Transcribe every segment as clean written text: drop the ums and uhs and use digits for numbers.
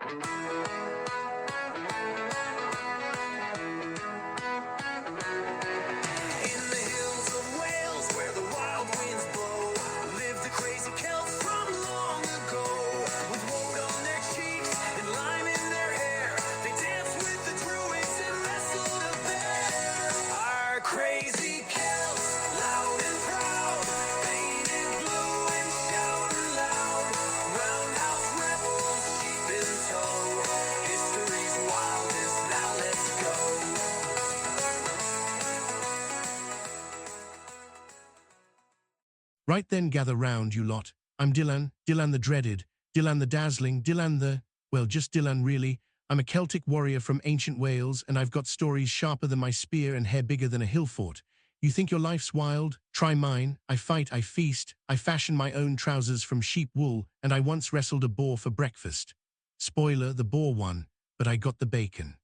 In the hills of Wales, where the wild winds blow, lived the crazy Celts from long ago. With woad on their cheeks and lime in their hair, they danced with the druids and wrestled a bear. Our crazy Celts, loud and proud, painted blue and shouting loud. Roundhouse rebels, sheep in tow. History's wildest, now let's go. Right then, gather round, you lot. I'm Dilan, Dilan the Dreaded, Dilan the Dazzling, just Dilan really. I'm a Celtic warrior from ancient Wales, and I've got stories sharper than my spear and hair bigger than a hill fort. You think your life's wild? Try mine. I fight, I feast, I fashion my own trousers from sheep wool, and I once wrestled a boar for breakfast. Spoiler, the boar won, but I got the bacon.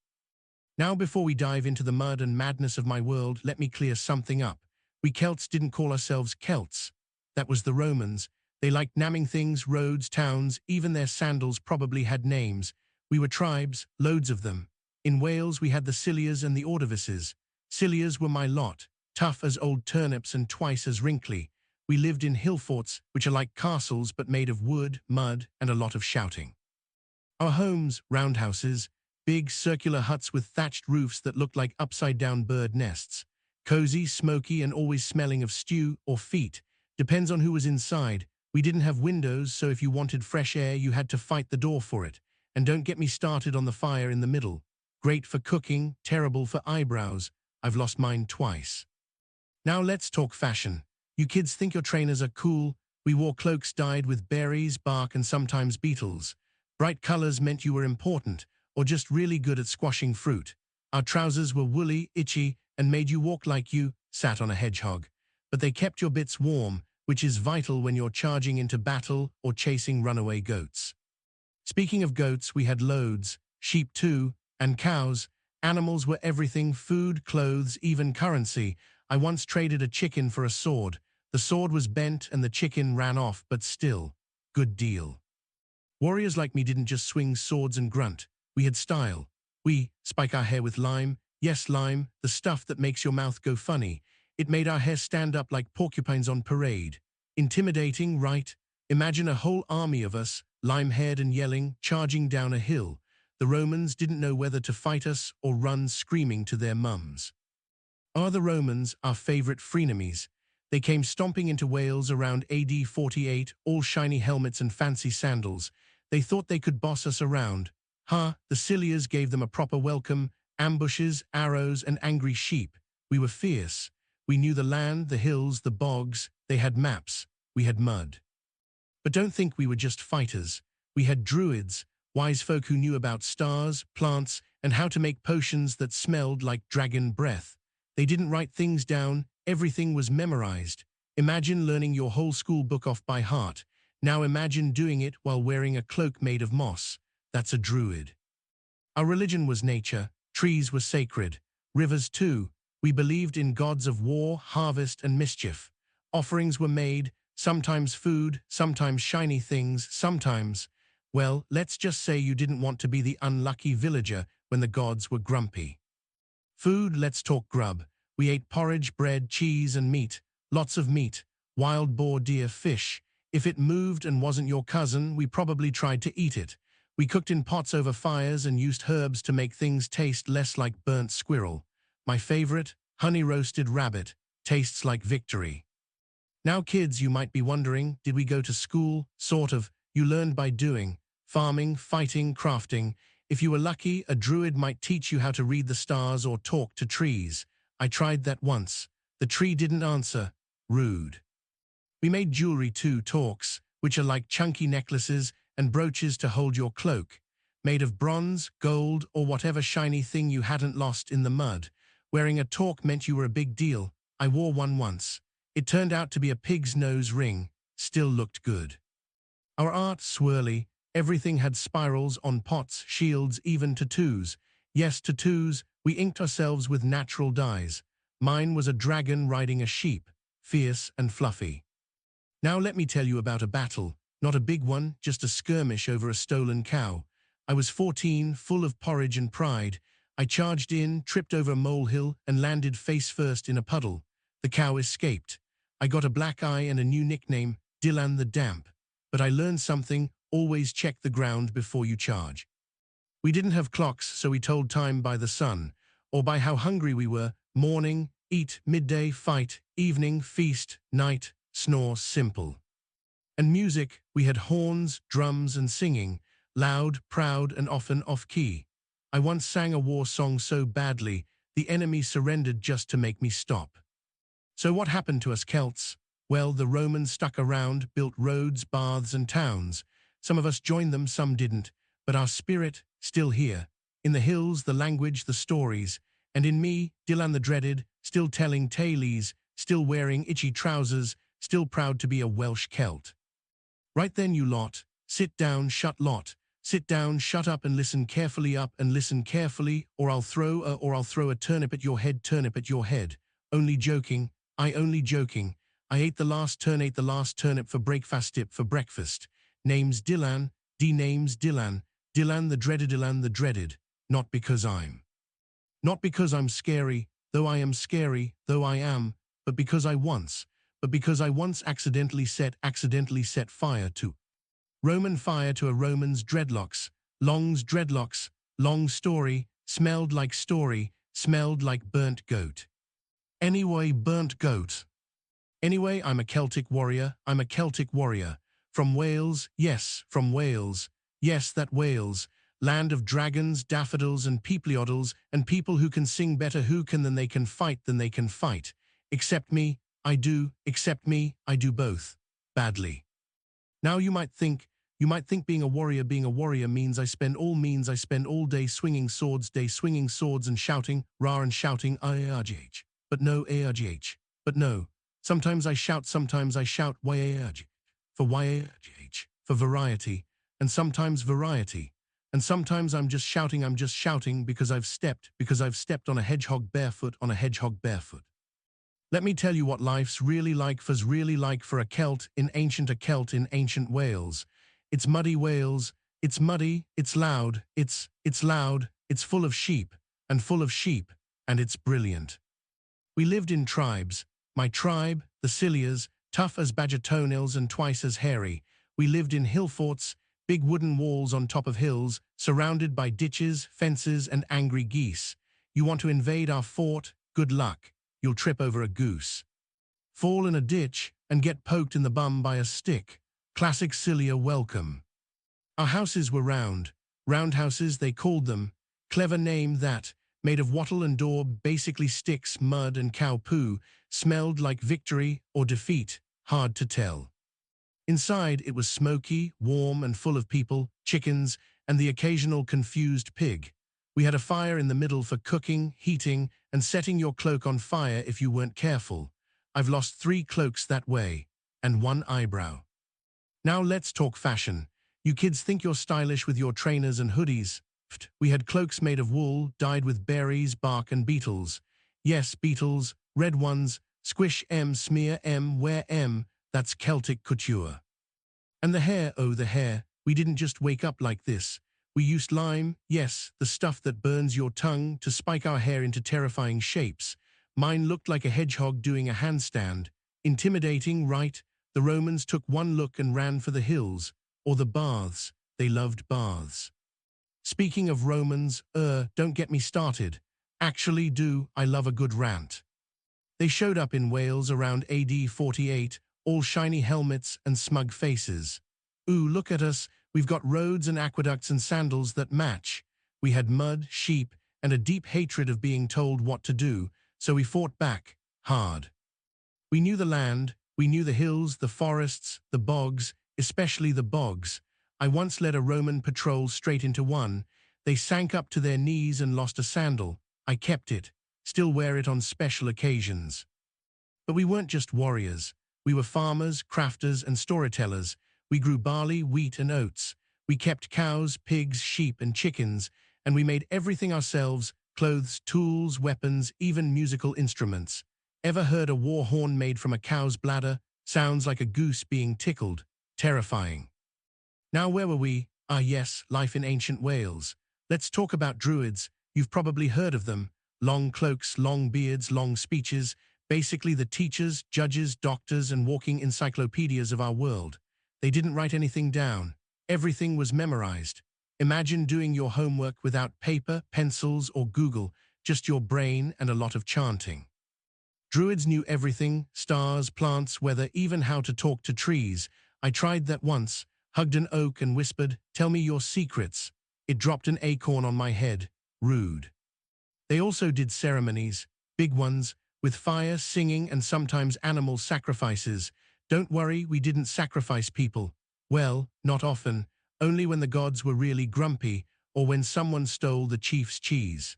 Now, before we dive into the mud and madness of my world, let me clear something up. We Celts didn't call ourselves Celts. That was the Romans. They liked naming things, roads, towns, even their sandals probably had names. We were tribes, loads of them. In Wales we had the Cilias and the Ordovices. Cilias were my lot, tough as old turnips and twice as wrinkly. We lived in hill forts, which are like castles but made of wood, mud, and a lot of shouting. Our homes, roundhouses, big circular huts with thatched roofs that looked like upside-down bird nests. Cozy, smoky, and always smelling of stew or feet. Depends on who was inside. We didn't have windows, so if you wanted fresh air, you had to fight the door for it. And don't get me started on the fire in the middle. Great for cooking, terrible for eyebrows. I've lost mine twice. Now let's talk fashion. You kids think your trainers are cool. We wore cloaks dyed with berries, bark, and sometimes beetles. Bright colors meant you were important, or just really good at squashing fruit. Our trousers were woolly, itchy, and made you walk like you sat on a hedgehog. But they kept your bits warm, which is vital when you're charging into battle or chasing runaway goats. Speaking of goats, we had loads, sheep too, and cows. Animals were everything: food, clothes, even currency. I once traded a chicken for a sword. The sword was bent and the chicken ran off, but still, good deal. Warriors like me didn't just swing swords and grunt. We had style. We spike our hair with lime. Yes, lime, the stuff that makes your mouth go funny. It made our hair stand up like porcupines on parade. Intimidating, right? Imagine a whole army of us, lime-haired and yelling, charging down a hill. The Romans didn't know whether to fight us or run screaming to their mums. The Romans, our favorite frenemies. They came stomping into Wales around AD 48, all shiny helmets and fancy sandals. They thought they could boss us around. The Cilias gave them a proper welcome, ambushes, arrows, and angry sheep. We were fierce. We knew the land, the hills, the bogs. They had maps. We had mud. But don't think we were just fighters. We had druids, wise folk who knew about stars, plants, and how to make potions that smelled like dragon breath. They didn't write things down. Everything was memorized. Imagine learning your whole school book off by heart. Now imagine doing it while wearing a cloak made of moss. That's a druid. Our religion was nature. Trees were sacred. Rivers too. We believed in gods of war, harvest, and mischief. Offerings were made, sometimes food, sometimes shiny things, sometimes, well, let's just say you didn't want to be the unlucky villager when the gods were grumpy. Food, let's talk grub. We ate porridge, bread, cheese, and meat. Lots of meat. Wild boar, deer, fish. If it moved and wasn't your cousin, we probably tried to eat it. We cooked in pots over fires and used herbs to make things taste less like burnt squirrel. My favorite, honey-roasted rabbit, tastes like victory. Now kids, you might be wondering, did we go to school? Sort of. You learned by doing. Farming, fighting, crafting. If you were lucky, a druid might teach you how to read the stars or talk to trees. I tried that once. The tree didn't answer. Rude. We made jewelry too, torques, which are like chunky necklaces, and brooches to hold your cloak. Made of bronze, gold, or whatever shiny thing you hadn't lost in the mud. Wearing a torque meant you were a big deal. I wore one once. It turned out to be a pig's nose ring. Still looked good. Our art, swirly. Everything had spirals on pots, shields, even tattoos. Yes, tattoos. We inked ourselves with natural dyes. Mine was a dragon riding a sheep, fierce and fluffy. Now let me tell you about a battle. Not a big one, just a skirmish over a stolen cow. I was 14, full of porridge and pride. I charged in, tripped over a molehill, and landed face first in a puddle. The cow escaped. I got a black eye and a new nickname, Dilan the Damp. But I learned something: always check the ground before you charge. We didn't have clocks, so we told time by the sun, or by how hungry we were. Morning, eat; midday, fight; evening, feast; night, snore. Simple. And music, we had horns, drums, and singing, loud, proud, and often off-key. I once sang a war song so badly, the enemy surrendered just to make me stop. So what happened to us Celts? Well, the Romans stuck around, built roads, baths, and towns. Some of us joined them, some didn't, but our spirit, still here. In the hills, the language, the stories, and in me, Dilan the Dreaded, still telling tales, still wearing itchy trousers, still proud to be a Welsh Celt. Right then, you lot, sit down, shut lot. Sit down, shut up, and listen carefully up, and listen carefully, or I'll throw a turnip at your head, turnip at your head. Only joking, only joking. I ate the last turnip for breakfast, dip for breakfast. Name's Dilan, name's Dilan, Dilan the Dreaded. Not because I'm scary, though I am scary, though I am, but because I once accidentally set fire to Roman fire to a Roman's dreadlocks, long story, smelled like burnt goat. Anyway, burnt goat. Anyway, I'm a Celtic warrior, From Wales, yes, that Wales, land of dragons, daffodils, and peepleodles, and people who can sing better than they can fight. Except me, I do both. Badly. Now you might think being a warrior means I spend all day swinging swords and shouting, ARGH. But no, ARGH. But no. Sometimes I shout, YARGH. For YARGH. For variety. And sometimes variety. And sometimes I'm just shouting because I've stepped on a hedgehog barefoot. Let me tell you what life's really like for a Celt in ancient Wales. It's muddy Wales, it's muddy, it's loud, it's full of sheep, and it's brilliant. We lived in tribes. My tribe, the Cilias, tough as badger toenails and twice as hairy. We lived in hill forts, big wooden walls on top of hills, surrounded by ditches, fences, and angry geese. You want to invade our fort? Good luck. You'll trip over a goose. Fall in a ditch and get poked in the bum by a stick. Classic Cilia welcome. Our houses were round houses they called them. Clever name that, made of wattle and daub, basically sticks, mud, and cow poo, smelled like victory or defeat, hard to tell. Inside it was smoky, warm, and full of people, chickens, and the occasional confused pig. We had a fire in the middle for cooking, heating, and setting your cloak on fire if you weren't careful. I've lost 3 cloaks that way, and 1 eyebrow. Now let's talk fashion. You kids think you're stylish with your trainers and hoodies. We had cloaks made of wool, dyed with berries, bark, and beetles. Yes, beetles, red ones, squish M, smear M, wear M, that's Celtic couture. And the hair, we didn't just wake up like this. We used lime, yes, the stuff that burns your tongue, to spike our hair into terrifying shapes. Mine looked like a hedgehog doing a handstand. Intimidating, right? The Romans took one look and ran for the hills, or the baths. They loved baths. Speaking of Romans, don't get me started. Actually I love a good rant. They showed up in Wales around AD 48, all shiny helmets and smug faces. Ooh, look at us, we've got roads and aqueducts and sandals that match. We had mud, sheep, and a deep hatred of being told what to do, so we fought back, hard. We knew the land, we knew the hills, the forests, the bogs, especially the bogs. I once led a Roman patrol straight into one. They sank up to their knees and lost a sandal. I kept it, still wear it on special occasions. But we weren't just warriors. We were farmers, crafters, and storytellers. We grew barley, wheat, and oats. We kept cows, pigs, sheep, and chickens, and we made everything ourselves: clothes, tools, weapons, even musical instruments. Ever heard a war horn made from a cow's bladder? Sounds like a goose being tickled. Terrifying. Now where were we? Ah yes, life in ancient Wales. Let's talk about druids. You've probably heard of them. Long cloaks, long beards, long speeches, basically the teachers, judges, doctors, and walking encyclopedias of our world. They didn't write anything down. Everything was memorized. Imagine doing your homework without paper, pencils, or Google, just your brain and a lot of chanting. Druids knew everything, stars, plants, weather, even how to talk to trees. I tried that once, hugged an oak and whispered, "Tell me your secrets." It dropped an acorn on my head. Rude. They also did ceremonies, big ones, with fire, singing, and sometimes animal sacrifices. Don't worry, we didn't sacrifice people. Well, not often, only when the gods were really grumpy or when someone stole the chief's cheese.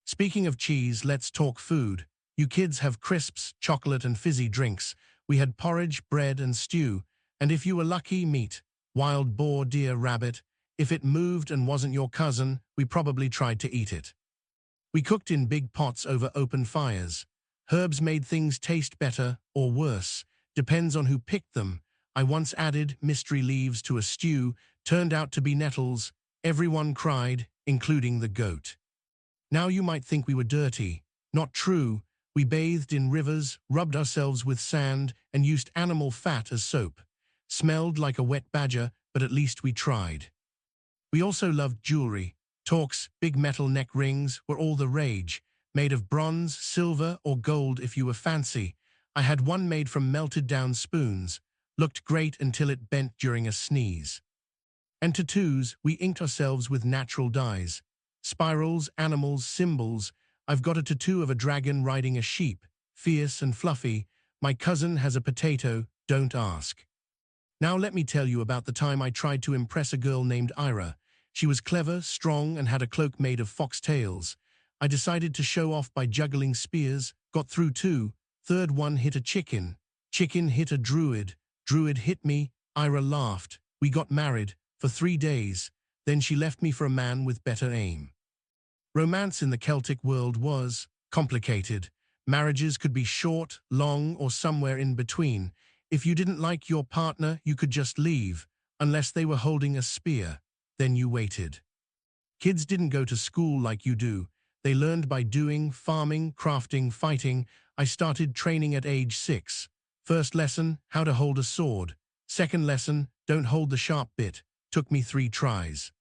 Speaking of cheese, let's talk food. You kids have crisps, chocolate, and fizzy drinks. We had porridge, bread, and stew. And if you were lucky, meat. Wild boar, deer, rabbit. If it moved and wasn't your cousin, we probably tried to eat it. We cooked in big pots over open fires. Herbs made things taste better or worse. Depends on who picked them. I once added mystery leaves to a stew, turned out to be nettles. Everyone cried, including the goat. Now you might think we were dirty. Not true. We bathed in rivers, rubbed ourselves with sand, and used animal fat as soap. Smelled like a wet badger, but at least we tried. We also loved jewelry. Torques, big metal neck rings, were all the rage, made of bronze, silver, or gold if you were fancy. I had one made from melted down spoons. Looked great until it bent during a sneeze. And tattoos, we inked ourselves with natural dyes. Spirals, animals, symbols. I've got a tattoo of a dragon riding a sheep, fierce and fluffy. My cousin has a potato, don't ask. Now let me tell you about the time I tried to impress a girl named Ira. She was clever, strong, and had a cloak made of foxtails. I decided to show off by juggling spears, got through two. Third one hit a chicken. Chicken hit a druid. Druid hit me. Ira laughed. We got married for 3 days. Then she left me for a man with better aim. Romance in the Celtic world was complicated. Marriages could be short, long, or somewhere in between. If you didn't like your partner, you could just leave, unless they were holding a spear. Then you waited. Kids didn't go to school like you do. They learned by doing, farming, crafting, fighting. I started training at age 6. First lesson, how to hold a sword. Second lesson, don't hold the sharp bit. Took me 3 tries.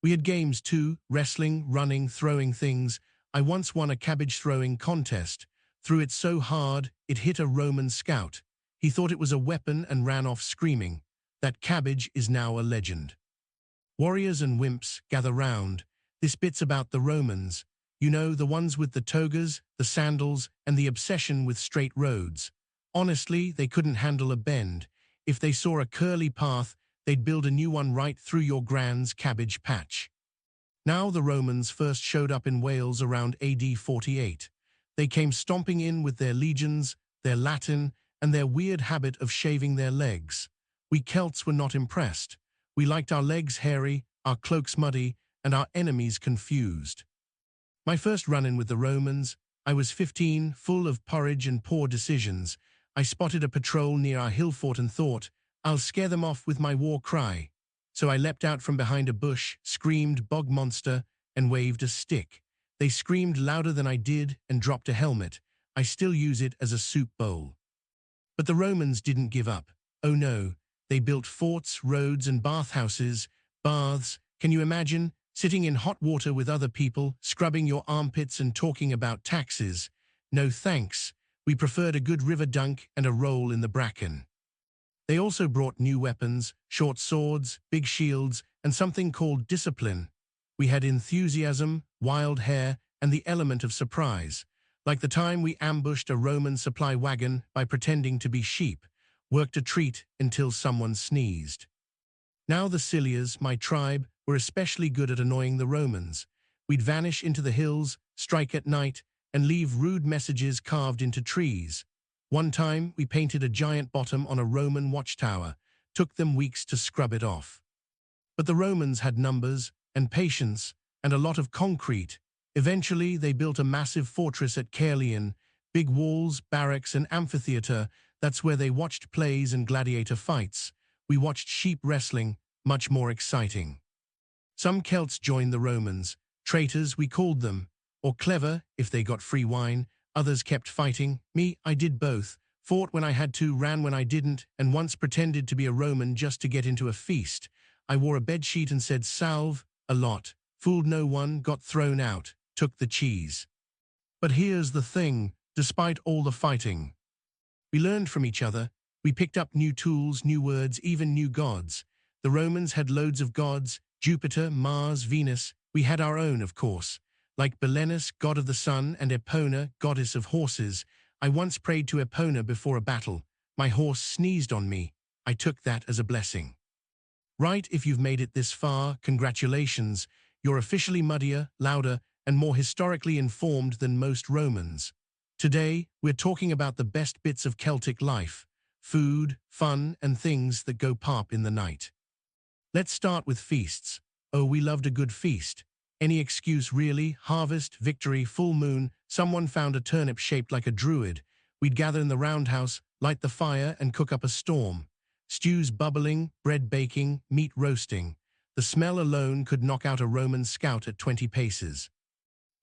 We had games too, wrestling, running, throwing things. I once won a cabbage throwing contest. Threw it so hard, it hit a Roman scout. He thought it was a weapon and ran off screaming. That cabbage is now a legend. Warriors and wimps gather round. This bit's about the Romans. You know, the ones with the togas, the sandals, and the obsession with straight roads. Honestly, they couldn't handle a bend. If they saw a curly path, they'd build a new one right through your grand's cabbage patch. Now the Romans first showed up in Wales around AD 48. They came stomping in with their legions, their Latin, and their weird habit of shaving their legs. We Celts were not impressed. We liked our legs hairy, our cloaks muddy, and our enemies confused. My first run-in with the Romans, I was 15, full of porridge and poor decisions. I spotted a patrol near our hill fort and thought, I'll scare them off with my war cry. So I leapt out from behind a bush, screamed "Bog monster," and waved a stick. They screamed louder than I did and dropped a helmet. I still use it as a soup bowl. But the Romans didn't give up. Oh no, they built forts, roads, and bathhouses. Baths, can you imagine? Sitting in hot water with other people, scrubbing your armpits and talking about taxes. No thanks. We preferred a good river dunk and a roll in the bracken. They also brought new weapons, short swords, big shields, and something called discipline. We had enthusiasm, wild hair, and the element of surprise. Like the time we ambushed a Roman supply wagon by pretending to be sheep, worked a treat until someone sneezed. Now the Cilias, my tribe, were especially good at annoying the Romans. We'd vanish into the hills, strike at night, and leave rude messages carved into trees. One time, we painted a giant bottom on a Roman watchtower. Took them weeks to scrub it off. But the Romans had numbers and patience and a lot of concrete. Eventually, they built a massive fortress at Caerleon, big walls, barracks, and amphitheater. That's where they watched plays and gladiator fights. We watched sheep wrestling, much more exciting. Some Celts joined the Romans, traitors we called them, or clever if they got free wine. Others kept fighting. Me, I did both, fought when I had to, ran when I didn't, and once pretended to be a Roman just to get into a feast. I wore a bedsheet and said salve a lot, fooled no one, got thrown out, took the cheese. But here's the thing, despite all the fighting, we learned from each other. We picked up new tools, new words, even new gods. The Romans had loads of gods, Jupiter, Mars, Venus. We had our own, of course, like Belenus, god of the sun, and Epona, goddess of horses. I once prayed to Epona before a battle. My horse sneezed on me. I took that as a blessing. Right, if you've made it this far, congratulations. You're officially muddier, louder, and more historically informed than most Romans. Today, we're talking about the best bits of Celtic life, food, fun, and things that go pop in the night. Let's start with feasts. Oh, we loved a good feast. Any excuse really, harvest, victory, full moon, someone found a turnip shaped like a druid. We'd gather in the roundhouse, light the fire, and cook up a storm. Stews bubbling, bread baking, meat roasting. The smell alone could knock out a Roman scout at 20 paces.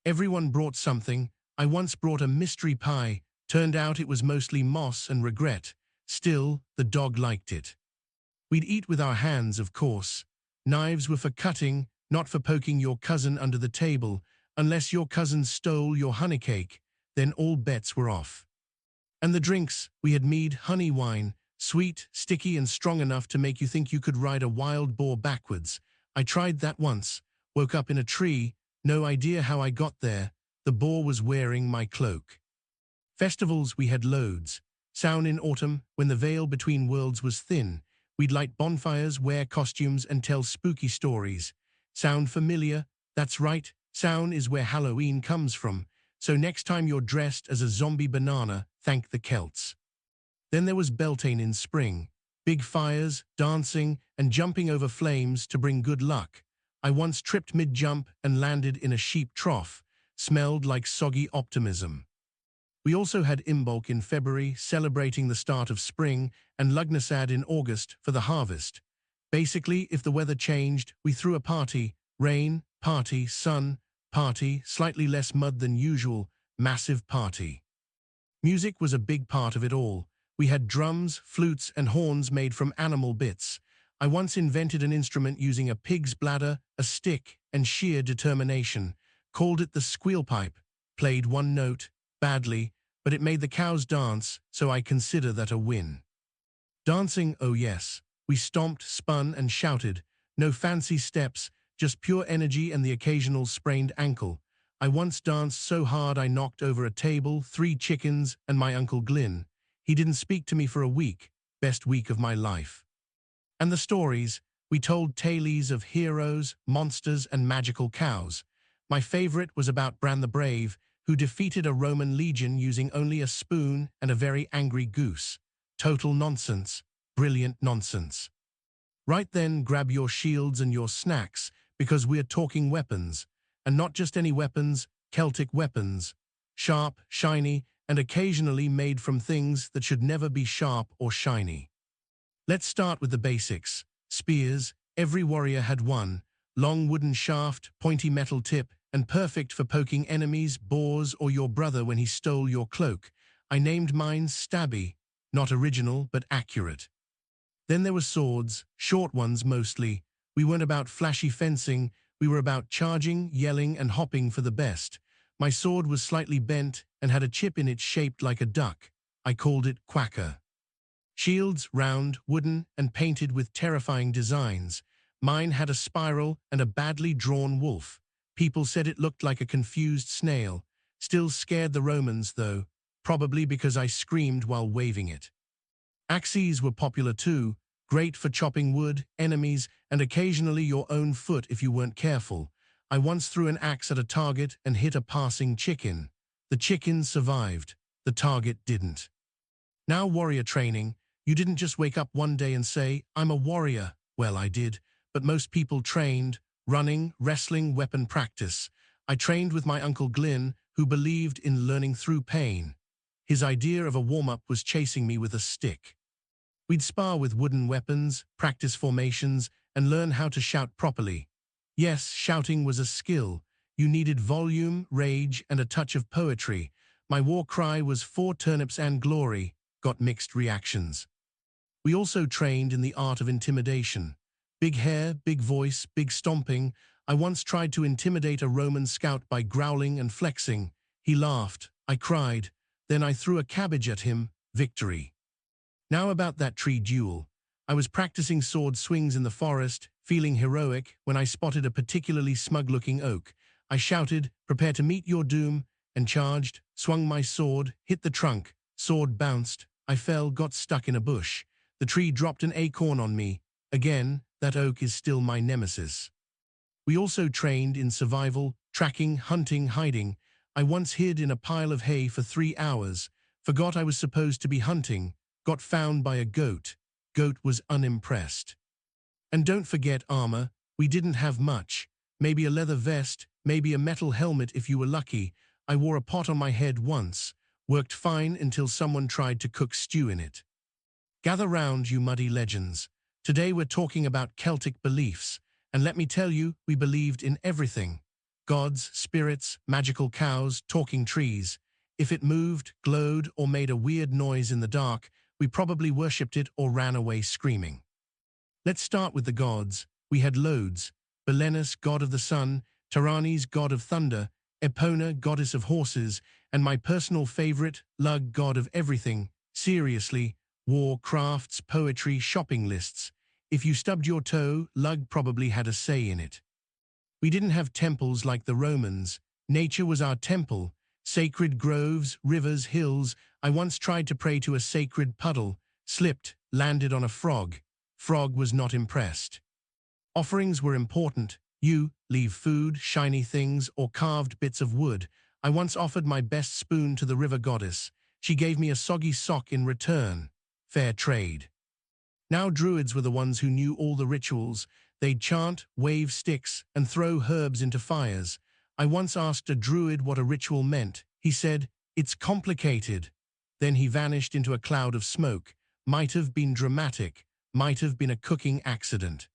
Everyone brought something. I once brought a mystery pie. Turned out it was mostly moss and regret. Still, the dog liked it. We'd eat with our hands, of course. Knives were for cutting, not for poking your cousin under the table. Unless your cousin stole your honey cake, then all bets were off. And the drinks, we had mead, honey wine, sweet, sticky, and strong enough to make you think you could ride a wild boar backwards. I tried that once, woke up in a tree, no idea how I got there. The boar was wearing my cloak. Festivals, we had loads. Samhain in autumn, when the veil between worlds was thin. We'd light bonfires, wear costumes, and tell spooky stories. Sound familiar? That's right, Samhain is where Halloween comes from. So next time you're dressed as a zombie banana, thank the Celts. Then there was Beltane in spring. Big fires, dancing, and jumping over flames to bring good luck. I once tripped mid-jump and landed in a sheep trough. Smelled like soggy optimism. We also had Imbolc in February, celebrating the start of spring, and Lugnasad in August for the harvest. Basically, if the weather changed, we threw a party. Rain, party, sun, party, slightly less mud than usual, massive party. Music was a big part of it all. We had drums, flutes, and horns made from animal bits. I once invented an instrument using a pig's bladder, a stick, and sheer determination. Called it the squeal pipe. Played one note, badly, but it made the cows dance, so I consider that a win. Dancing, oh yes. We stomped, spun, and shouted. No fancy steps, just pure energy and the occasional sprained ankle. I once danced so hard I knocked over a table, 3 chickens, and my Uncle Glyn. He didn't speak to me for a week. Best week of my life. And the stories. We told tales of heroes, monsters, and magical cows. My favorite was about Bran the Brave, who defeated a Roman legion using only a spoon and a very angry goose. Total nonsense. Brilliant nonsense. Right then, grab your shields and your snacks, because we're talking weapons. And not just any weapons, Celtic weapons. Sharp, shiny, and occasionally made from things that should never be sharp or shiny. Let's start with the basics. Spears, every warrior had one. Long wooden shaft, pointy metal tip, and perfect for poking enemies, boars, or your brother when he stole your cloak. I named mine Stabby, not original but accurate. Then there were swords, short ones mostly. We weren't about flashy fencing, we were about charging, yelling, and hopping for the best. My sword was slightly bent and had a chip in it shaped like a duck. I called it Quacker. Shields, round, wooden, and painted with terrifying designs. Mine had a spiral and a badly drawn wolf. People said it looked like a confused snail. Still scared the Romans, though, probably because I screamed while waving it. Axes were popular too, great for chopping wood, enemies, and occasionally your own foot if you weren't careful. I once threw an axe at a target and hit a passing chicken. The chicken survived. The target didn't. Now warrior training. You didn't just wake up one day and say, I'm a warrior. Well, I did, but most people trained. Running, wrestling, weapon practice. I trained with my Uncle Glyn, who believed in learning through pain. His idea of a warm-up was chasing me with a stick. We'd spar with wooden weapons, practice formations, and learn how to shout properly. Yes, shouting was a skill. You needed volume, rage, and a touch of poetry. My war cry was "For turnips and glory," got mixed reactions. We also trained in the art of intimidation. Big hair, big voice, big stomping. I once tried to intimidate a Roman scout by growling and flexing. He laughed. I cried. Then I threw a cabbage at him. Victory. Now about that tree duel. I was practicing sword swings in the forest, feeling heroic, when I spotted a particularly smug-looking oak. I shouted, "Prepare to meet your doom," and charged, swung my sword, hit the trunk. Sword bounced. I fell, got stuck in a bush. The tree dropped an acorn on me. Again, that oak is still my nemesis. We also trained in survival, tracking, hunting, hiding. I once hid in a pile of hay for 3 hours, forgot I was supposed to be hunting, got found by a goat. Goat was unimpressed. And don't forget armor. We didn't have much. Maybe a leather vest, maybe a metal helmet if you were lucky. I wore a pot on my head once. Worked fine until someone tried to cook stew in it. Gather round, you muddy legends. Today we're talking about Celtic beliefs. And let me tell you, we believed in everything. Gods, spirits, magical cows, talking trees. If it moved, glowed, or made a weird noise in the dark, we probably worshipped it or ran away screaming. Let's start with the gods. We had loads. Belenus, god of the sun, Tyrannes, god of thunder, Epona, goddess of horses, and my personal favorite, Lug, god of everything. Seriously, war, crafts, poetry, shopping lists. If you stubbed your toe, Lug probably had a say in it. We didn't have temples like the Romans. Nature was our temple. Sacred groves, rivers, hills. I once tried to pray to a sacred puddle, slipped, landed on a frog. Frog was not impressed. Offerings were important. You leave food, shiny things, or carved bits of wood. I once offered my best spoon to the river goddess. She gave me a soggy sock in return. Fair trade. Now druids were the ones who knew all the rituals. They'd chant, wave sticks, and throw herbs into fires. I once asked a druid what a ritual meant. He said, "It's complicated." Then he vanished into a cloud of smoke. Might have been dramatic. Might have been a cooking accident.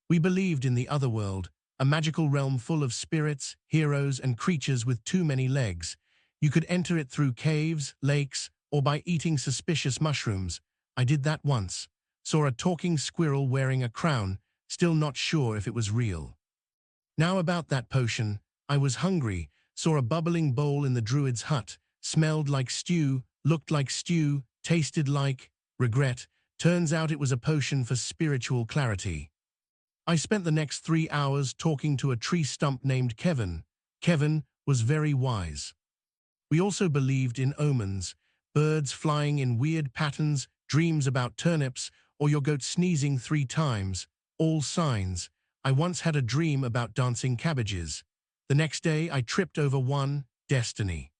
We believed in the other world, a magical realm full of spirits, heroes, and creatures with too many legs. You could enter it through caves, lakes, or by eating suspicious mushrooms. I did that once. Saw a talking squirrel wearing a crown, still not sure if it was real. Now about that potion. I was hungry, saw a bubbling bowl in the druid's hut, smelled like stew, looked like stew, tasted like regret. Turns out it was a potion for spiritual clarity. I spent the next 3 hours talking to a tree stump named Kevin. Kevin was very wise. We also believed in omens, birds flying in weird patterns, dreams about turnips, or your goat sneezing 3 times, all signs. I once had a dream about dancing cabbages. The next day I tripped over one, destiny.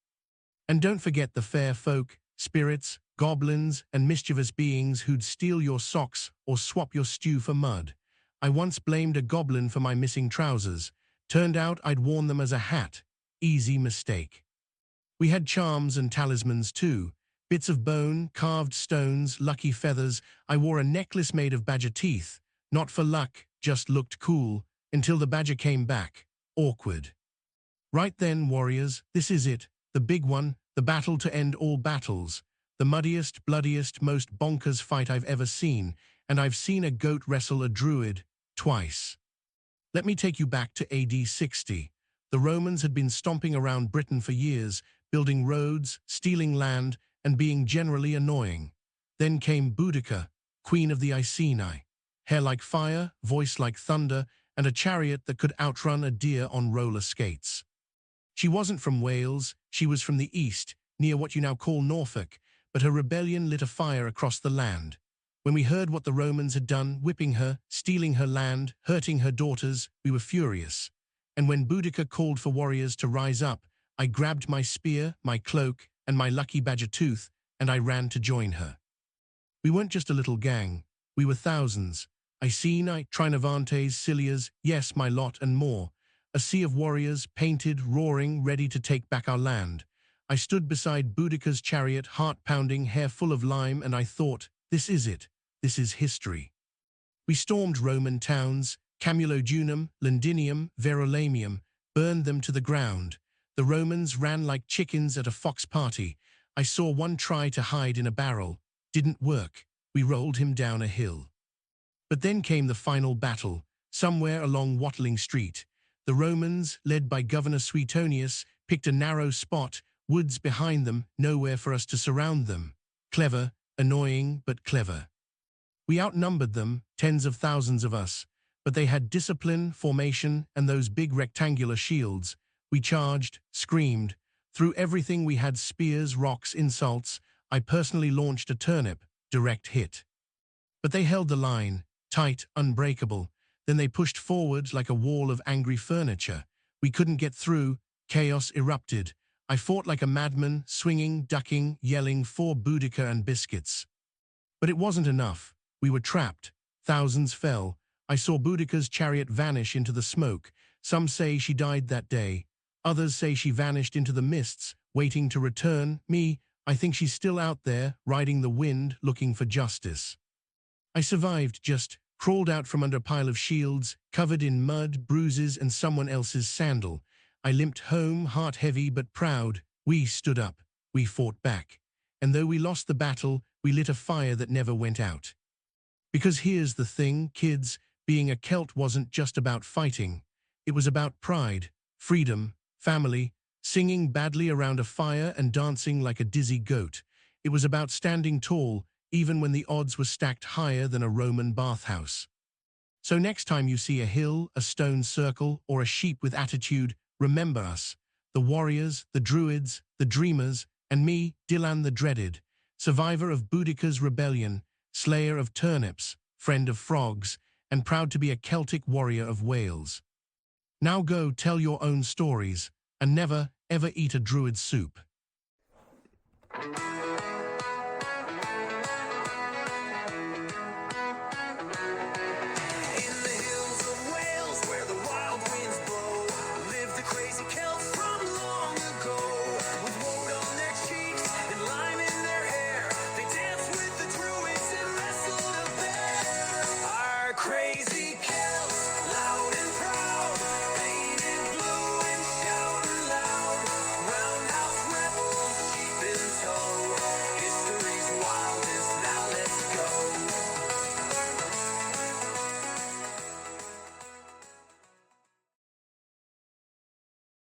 And don't forget the fair folk, spirits, goblins, and mischievous beings who'd steal your socks or swap your stew for mud. I once blamed a goblin for my missing trousers. Turned out I'd worn them as a hat. Easy mistake. We had charms and talismans too. Bits of bone, carved stones, lucky feathers. I wore a necklace made of badger teeth. Not for luck, just looked cool, until the badger came back. Awkward. Right then, warriors, this is it. The big one, the battle to end all battles. The muddiest, bloodiest, most bonkers fight I've ever seen. And I've seen a goat wrestle a druid, twice. Let me take you back to AD 60. The Romans had been stomping around Britain for years, building roads, stealing land, and being generally annoying. Then came Boudica, queen of the Iceni. Hair like fire, voice like thunder, and a chariot that could outrun a deer on roller skates. She wasn't from Wales, she was from the east, near what you now call Norfolk, but her rebellion lit a fire across the land. When we heard what the Romans had done, whipping her, stealing her land, hurting her daughters, we were furious. And when Boudica called for warriors to rise up, I grabbed my spear, my cloak, and my lucky badger tooth, and I ran to join her. We weren't just a little gang, we were thousands. Iceni, Trinovantes, Cilias, yes, my lot and more. A sea of warriors, painted, roaring, ready to take back our land. I stood beside Boudica's chariot, heart pounding, hair full of lime, and I thought, this is it. This is history. We stormed Roman towns, Camulodunum, Londinium, Verulamium, burned them to the ground. The Romans ran like chickens at a fox party. I saw one try to hide in a barrel. Didn't work. We rolled him down a hill. But then came the final battle, somewhere along Watling Street. The Romans, led by Governor Suetonius, picked a narrow spot, woods behind them, nowhere for us to surround them. Clever, annoying, but clever. We outnumbered them, tens of thousands of us, but they had discipline, formation, and those big rectangular shields. We charged, screamed, threw everything we had: spears, rocks, insults. I personally launched a turnip, direct hit. But they held the line, tight, unbreakable. Then they pushed forward like a wall of angry furniture. We couldn't get through. Chaos erupted. I fought like a madman, swinging, ducking, yelling for Boudica and biscuits. But it wasn't enough. We were trapped. Thousands fell. I saw Boudica's chariot vanish into the smoke. Some say she died that day. Others say she vanished into the mists, waiting to return. Me, I think she's still out there, riding the wind, looking for justice. I survived, just crawled out from under a pile of shields, covered in mud, bruises, and someone else's sandal. I limped home, heart heavy but proud. We stood up. We fought back. And though we lost the battle, we lit a fire that never went out. Because here's the thing, kids, being a Celt wasn't just about fighting. It was about pride, freedom, family, singing badly around a fire and dancing like a dizzy goat. It was about standing tall, even when the odds were stacked higher than a Roman bathhouse. So next time you see a hill, a stone circle, or a sheep with attitude, remember us, the warriors, the druids, the dreamers, and me, Dilan the Dreaded, survivor of Boudica's rebellion, slayer of turnips, friend of frogs, and proud to be a Celtic warrior of Wales. Now go tell your own stories, and never, ever eat a druid soup.